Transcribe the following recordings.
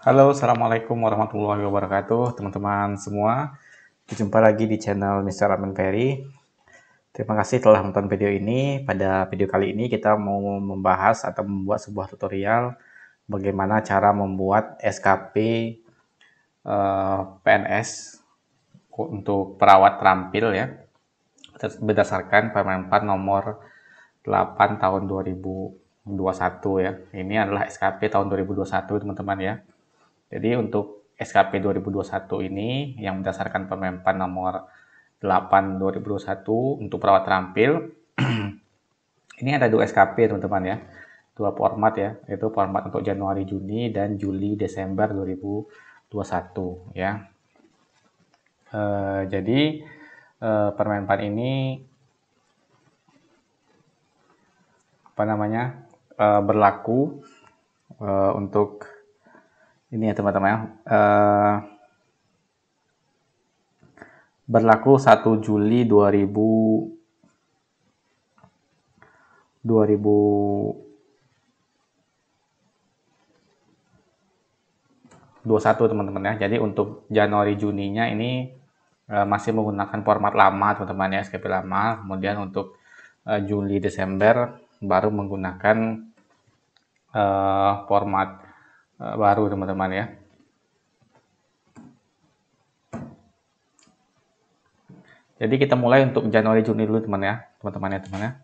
Halo, Assalamualaikum warahmatullahi wabarakatuh, teman-teman semua. Jumpa lagi di channel Mr. Rahman Ferry. Terima kasih telah menonton video ini. Pada video kali ini kita mau membahas atau membuat sebuah tutorial bagaimana cara membuat SKP PNS untuk perawat terampil ya, berdasarkan Permen 4 nomor 8 tahun 2021 ya. Ini adalah SKP tahun 2021 teman-teman ya. Jadi untuk SKP 2021 ini yang berdasarkan Permen nomor 8 2021 untuk perawat terampil ini ada 2 SKP teman-teman ya. 2 format ya, yaitu format untuk Januari, Juni dan Juli, Desember 2021 ya. Jadi Permen ini berlaku untuk ini ya teman-teman ya, berlaku 1 Juli 2021 teman-teman ya. Jadi untuk Januari Juninya ini masih menggunakan format lama teman-teman ya, SKP lama. Kemudian untuk Juli Desember baru menggunakan format baru teman-teman ya. Jadi kita mulai untuk Januari Juni dulu teman-teman ya.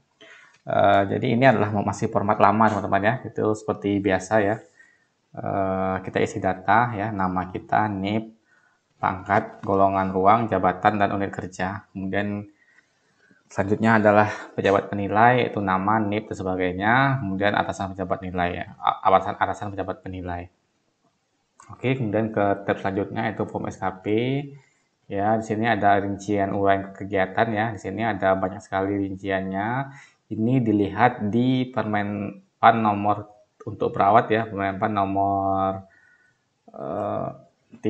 Jadi ini adalah masih format lama teman-teman ya. Itu seperti biasa ya. Kita isi data ya, nama kita, NIP, pangkat, golongan ruang, jabatan dan unit kerja. Kemudian selanjutnya adalah pejabat penilai, itu nama, NIP dan sebagainya. Kemudian atasan pejabat nilai ya, atasan pejabat penilai. Oke, kemudian ke tab selanjutnya itu form SKP. Ya, di sini ada rincian uraian kegiatan ya. Di sini ada banyak sekali rinciannya. Ini dilihat di Permen nomor untuk perawat ya, Permen nomor 35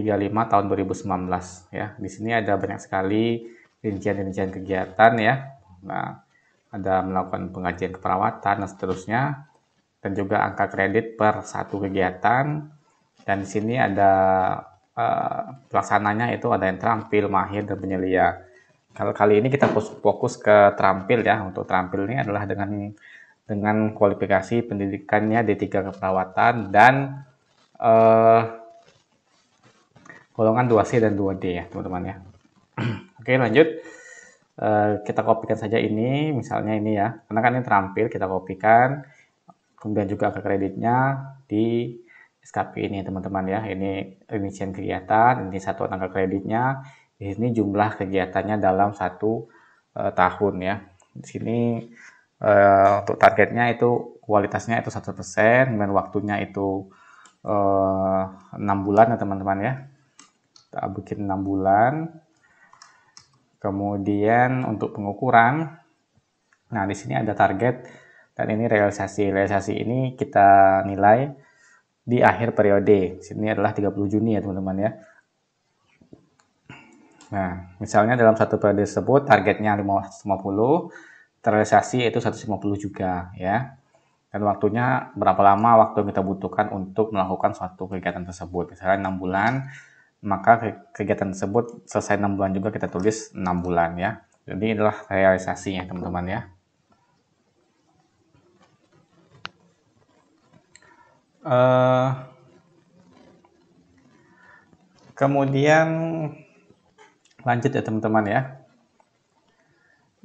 tahun 2019 ya. Di sini ada banyak sekali rincian-rincian kegiatan ya. Nah, ada melakukan pengajian keperawatan dan seterusnya, dan juga angka kredit per satu kegiatan. Dan di sini ada pelaksananya, itu ada yang terampil, mahir, dan penyelia. Kalau kali ini kita fokus ke terampil ya. Untuk terampil ini adalah dengan kualifikasi pendidikannya D3 keperawatan dan golongan 2C dan 2D ya teman-teman ya. Oke, lanjut. Kita kopikan saja ini, misalnya ini ya, karena kan ini terampil, kita kopikan. Kemudian juga angka kreditnya di SKP ini teman-teman ya. Ini rincian kegiatan, ini satu angka kreditnya. Di sini jumlah kegiatannya dalam satu tahun ya. Di sini untuk targetnya itu kualitasnya itu 100%, dan waktunya itu 6 bulan ya teman-teman ya. Kita bikin 6 bulan. Kemudian untuk pengukuran, nah di sini ada target dan ini realisasi. Realisasi ini kita nilai di akhir periode. Sini adalah 30 Juni ya teman-teman ya. Nah, misalnya dalam satu periode tersebut targetnya 550, terrealisasi itu 150 juga ya. Dan waktunya berapa lama waktu yang kita butuhkan untuk melakukan suatu kegiatan tersebut. Misalnya 6 bulan, maka kegiatan tersebut selesai 6 bulan juga kita tulis 6 bulan ya. Jadi inilah realisasinya teman-teman ya. Kemudian lanjut ya teman-teman ya.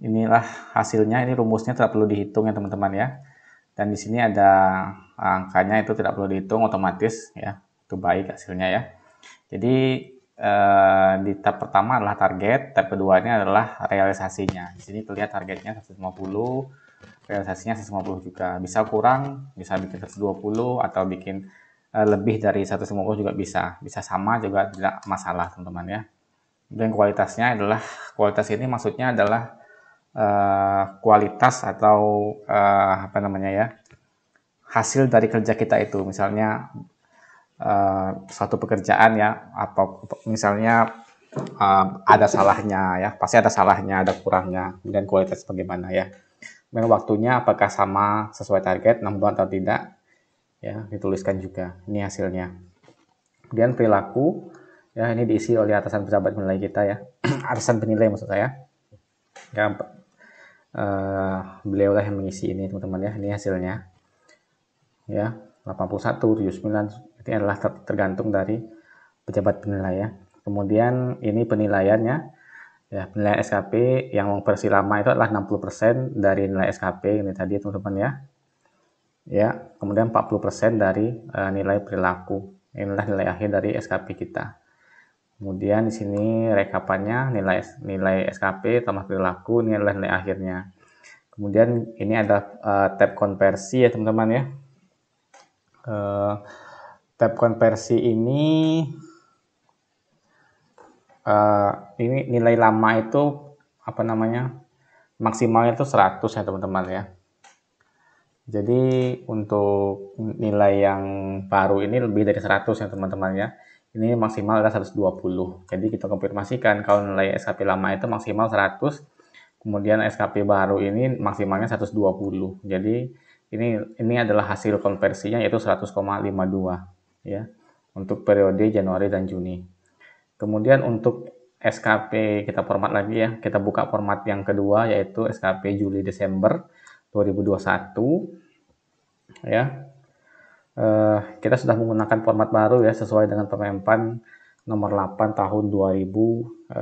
Inilah hasilnya, ini rumusnya tidak perlu dihitung ya teman-teman ya. Dan di sini ada angkanya, itu tidak perlu dihitung, otomatis ya. Itu baik hasilnya ya. Jadi di tab pertama adalah target, tab keduanya adalah realisasinya. Di sini terlihat targetnya 150, realisasinya 150 juga. Bisa kurang, bisa bikin 120 atau bikin lebih dari 150 juga bisa. Bisa sama juga tidak masalah teman-teman ya. Dan kualitasnya adalah, kualitas ini maksudnya adalah kualitas atau hasil dari kerja kita itu. Misalnya suatu pekerjaan ya, apa misalnya ada salahnya ya, pasti ada salahnya, ada kurangnya, dan kualitas bagaimana ya. Dan waktunya apakah sama sesuai target 6 bulan atau tidak ya, dituliskan juga. Ini hasilnya. Kemudian perilaku, ya ini diisi oleh atasan pejabat penilai kita ya, atasan penilai maksud saya. Ya, beliau lah yang mengisi ini teman-teman ya, ini hasilnya. Ya, 81, 79 itu adalah tergantung dari pejabat penilai ya. Kemudian ini penilaiannya, ya penilaian SKP yang versi lama itu adalah 60% dari nilai SKP ini tadi teman-teman ya. Ya, kemudian 40% dari nilai perilaku. Inilah nilai akhir dari SKP kita. Kemudian di sini rekapannya nilai SKP tambah perilaku, ini adalah nilai akhirnya. Kemudian ini ada tab konversi ya teman-teman ya. Tab konversi ini nilai lama itu apa namanya, maksimalnya itu 100 ya teman-teman ya. Jadi untuk nilai yang baru ini lebih dari 100 ya teman-teman ya. Ini maksimal adalah 120. Jadi kita konfirmasikan kalau nilai SKP lama itu maksimal 100, kemudian SKP baru ini maksimalnya 120. Jadi ini adalah hasil konversinya yaitu 100,52 ya untuk periode Januari dan Juni. Kemudian untuk SKP kita format lagi ya. Kita buka format yang kedua yaitu SKP Juli Desember 2021 ya. Kita sudah menggunakan format baru ya sesuai dengan Permenpan nomor 8 tahun 2021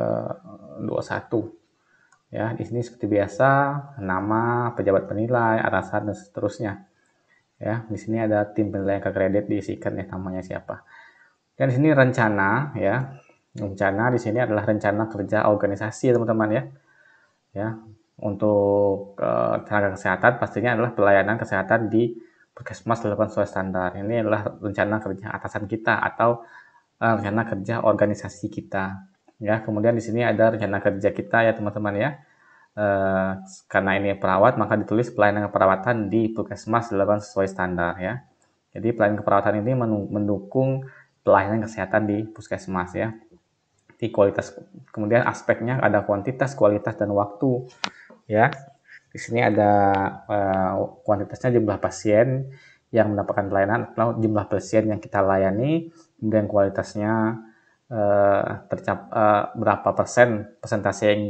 ya. Di sini seperti biasa nama, pejabat penilai, atasan dan seterusnya ya. Di sini ada tim penilai angka kredit diisikan ya namanya siapa. Dan di sini rencana ya. Rencana di sini adalah rencana kerja organisasi teman-teman ya. Ya, untuk tenaga kesehatan pastinya adalah pelayanan kesehatan di Puskesmas dilakukan sesuai standar. Ini adalah rencana kerja atasan kita atau rencana kerja organisasi kita. Ya, kemudian di sini ada rencana kerja kita ya teman-teman ya. Karena ini perawat maka ditulis pelayanan keperawatan di Puskesmas dilakukan sesuai standar ya. Jadi pelayanan keperawatan ini mendukung pelayanan kesehatan di Puskesmas ya. Di kualitas, kemudian aspeknya ada kuantitas, kualitas dan waktu ya. Di sini ada kuantitasnya jumlah pasien yang mendapatkan pelayanan atau jumlah pasien yang kita layani, kemudian kualitasnya berapa persentase yang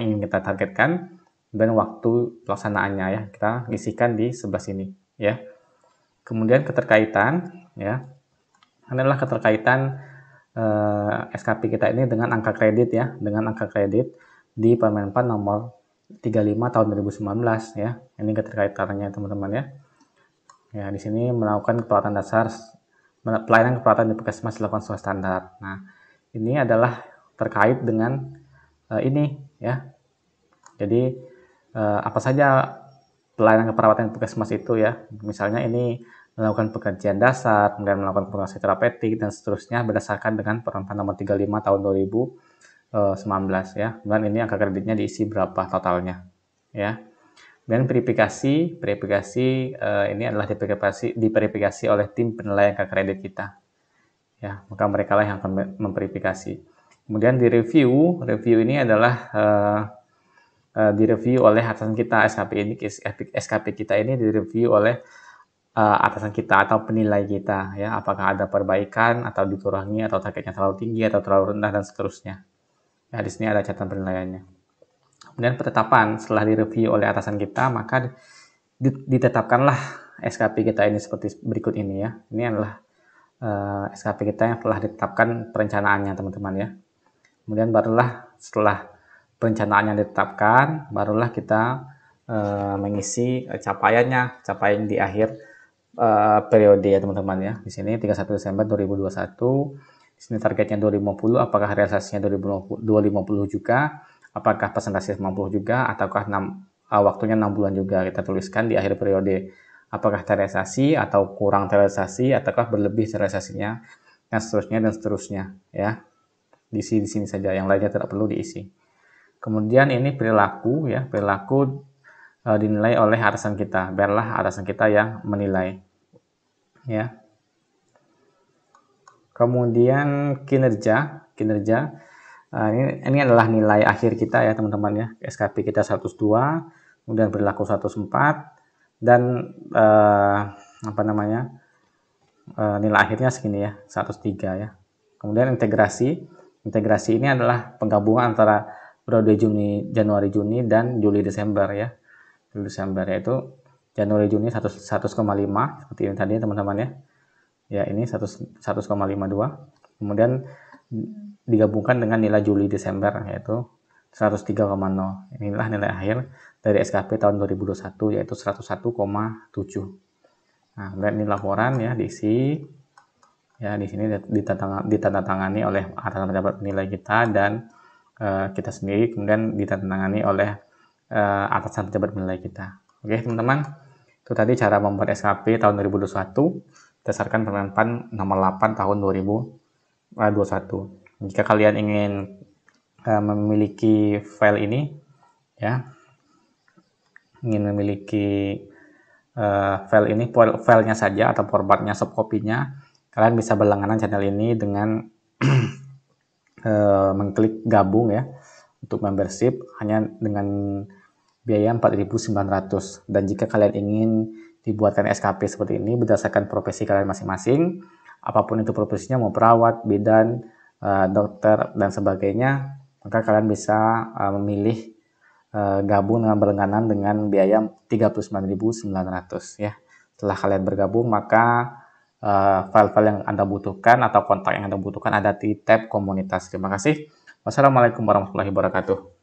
ingin kita targetkan, dan waktu pelaksanaannya ya kita isikan di sebelah sini ya. Kemudian keterkaitan ya, adalah keterkaitan SKP kita ini dengan angka kredit ya, dengan angka kredit di Permenpan nomor 35 tahun 2019 ya. Ini keterkaitannya teman-teman ya. Ya, di sini melakukan keperawatan dasar, pelayanan keperawatan di Puskesmas dilakukan sesuai standar. Nah, ini adalah terkait dengan ini ya. Jadi apa saja pelayanan keperawatan di Puskesmas itu ya. Misalnya ini melakukan pekerjaan dasar, kemudian melakukan pengawasan terapeutik dan seterusnya berdasarkan dengan Permenpan nomor 35 tahun 2019 ya. Dan ini angka kreditnya diisi berapa totalnya ya. Dan verifikasi ini adalah diverifikasi oleh tim penilai angka kredit kita ya. Maka mereka lah yang akan memverifikasi. Kemudian di review ini adalah direview oleh atasan kita. SKP kita ini direview oleh atasan kita atau penilai kita ya, apakah ada perbaikan atau dikurangi atau targetnya terlalu tinggi atau terlalu rendah dan seterusnya. Ya, di sini ada catatan penilaiannya. Kemudian penetapan setelah direview oleh atasan kita, maka ditetapkanlah SKP kita ini seperti berikut ini ya. Ini adalah SKP kita yang telah ditetapkan perencanaannya teman-teman ya. Kemudian barulah setelah perencanaannya ditetapkan, barulah kita mengisi capaian di akhir periode ya teman-teman ya. Di sini 31 Desember 2021. Di sini targetnya 2050, apakah realisasinya 2050 juga? Apakah persentase 90 juga ataukah waktunya 6 bulan juga? Kita tuliskan di akhir periode. Apakah terrealisasi atau kurang terrealisasi ataukah berlebih terrealisasinya dan seterusnya ya. Diisi di sini saja, yang lainnya tidak perlu diisi. Kemudian ini perilaku ya, perilaku dinilai oleh atasan kita. Biarlah atasan kita yang menilai. Ya. Kemudian kinerja ini adalah nilai akhir kita ya teman-teman ya. SKP kita 102, kemudian perilaku 104 dan nilai akhirnya segini ya, 103 ya. Kemudian integrasi ini adalah penggabungan antara periode Januari Juni dan Juli Desember ya. Juli Desember yaitu Januari Juni 100,5 seperti ini tadi teman-teman ya. Ya, ini 100,52. Kemudian digabungkan dengan nilai Juli Desember yaitu 103,0. Inilah nilai akhir dari SKP tahun 2021 yaitu 101,7. Nah, kemudian ini laporan ya, diisi ya, di sini ditandatangani oleh atasan pejabat penilai kita dan kita sendiri, kemudian ditandatangani oleh atasan pejabat penilai kita. Oke teman-teman, itu tadi cara membuat SKP tahun 2021 berdasarkan Permen PAN nomor 8 tahun 2021. Jika kalian ingin memiliki file ini ya, ingin memiliki filenya saja atau formatnya softcopy-nya, kalian bisa berlangganan channel ini dengan mengklik gabung ya untuk membership hanya dengan biaya 4.900. Dan jika kalian ingin dibuatkan SKP seperti ini berdasarkan profesi kalian masing-masing, apapun itu profesinya, mau perawat, bidan, dokter dan sebagainya, maka kalian bisa memilih gabung dengan berlangganan dengan biaya 39.900 ya. Setelah kalian bergabung, maka file-file yang Anda butuhkan atau kontak yang Anda butuhkan ada di tab komunitas. Terima kasih. Wassalamualaikum warahmatullahi wabarakatuh.